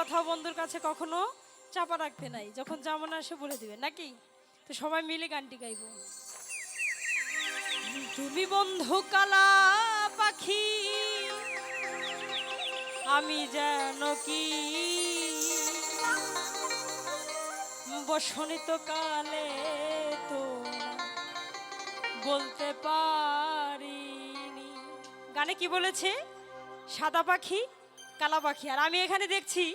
কথা বন্ধুর কাছে কখনো চাপা রাখতে নাই, যখন যেমন আসে বলে দিবেন নাকি। তো সবাই মিলে গানটি গাইব। তুমি বন্ধু কালা পাখি, আমি যেন কি বসন্ত কালে তো বলতে পারিনি। গানে কি বলেছে? সাদা পাখি কালা পাখি। আর আমি এখানে দেখছি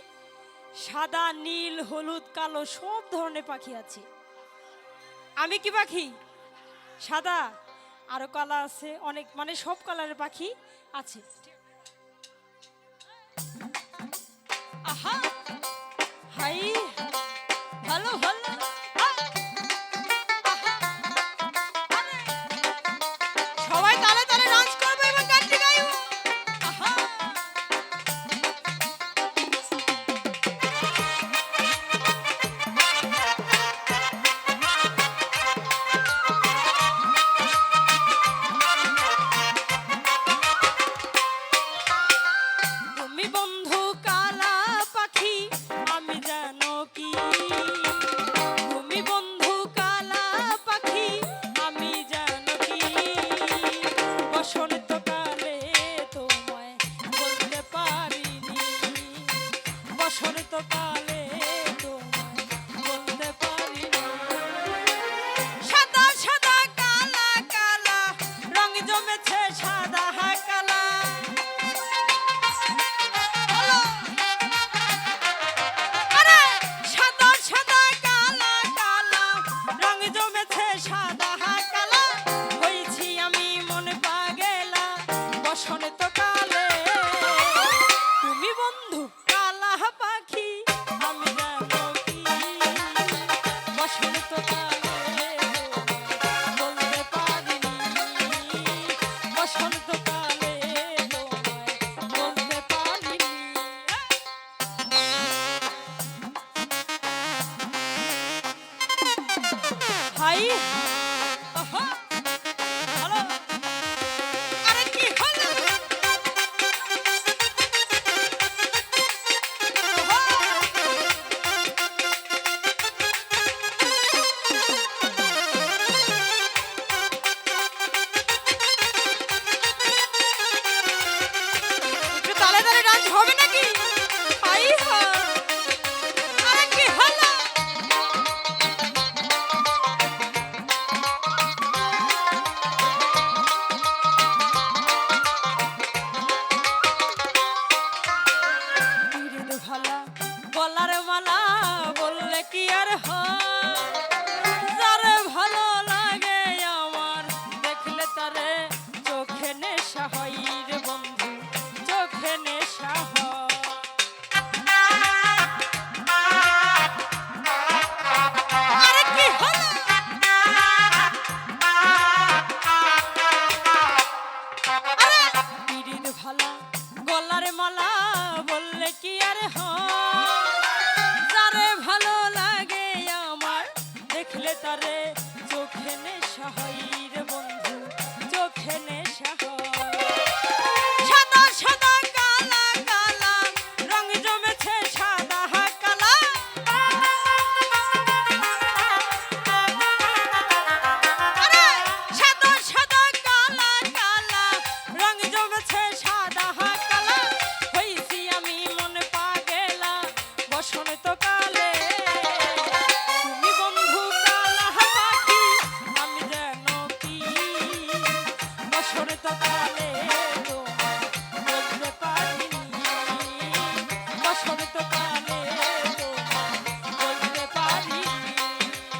সাদা নীল হলুদ কালো সব ধরনের পাখি আছে। আমি কি পাখি? সাদা, আরো কালা আছে অনেক, মানে সব কালারের পাখি আছে। আহা হাই ভালো ভালো। সবাই তালে তালে ডান্স করবে এবং গানটি গাইব। আহা তুমি বন্ধু কালা পাখি, আমি জানো কি। তুমি বন্ধু কালা পাখি, আমি জানো কি বসন্ত কালে তোমায় বলতে পারিনি। বসন্ত কালে তোমায় বলতে পারিনি। সাদা সাদা কালা কালা রং জমেছে সাদা কালা। আরে সাদা সাদা কালা কালা রং জমেছে সাদা কালা। হয়েছি আমি মনে পাগেলা বসন্ত কালে। তুমি বন্ধু কালা পাখি, আমি জানো কি বসন্ত কালে বলতে পারিনি। বসন্ত কালে তোমায় বলতে পারিনি। হাই আহা হ্যালো। আরে কি হলো? একটু তালে তালে ডান্স হবে নাকি? হাই হা। আরে কি হলো? তীরের ভালা গলার মালা বললে কি আর হয়? যারে ভালো লাগে আমার দেখলে তারে চোখে নেশা হয় রে বন্ধু, চোখে নেশা হয়। আরে কি হলো? আরে তীরের ভালা গলার মালা বললে কি আর হয়? যারে ভালো লাগে আমার দেখলে তারে চোখে নেশা হয় রে বন্ধু, চোখে নেশা হয়। সাদা সাদা কালা কালা রং জমেছে সাদা কালা। আরে সাদা সাদা কালা কালা রং জমেছে সাদা কালা। হইছি আমি মনে পাগেলা বসন্ত কালে। তুমি বন্ধু কালা পাখি, আমি জানো কি বসন্ত কালে তোমায় বলতে পারিনি। বসন্ত কালে তোমায় বলতে পারিনি।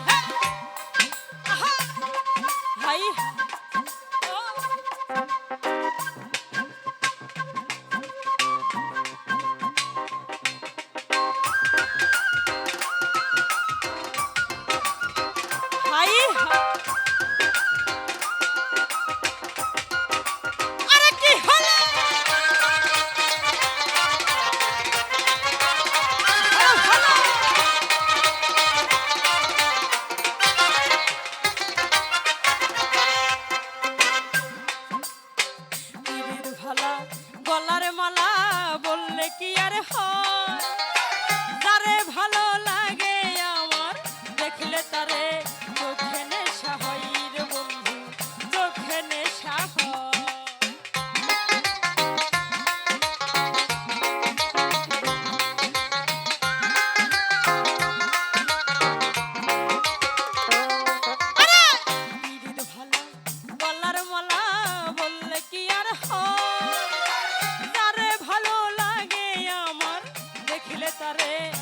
হ্যাঁ, আহা, হাই ও। হাই হা। আরে কি হলো? রে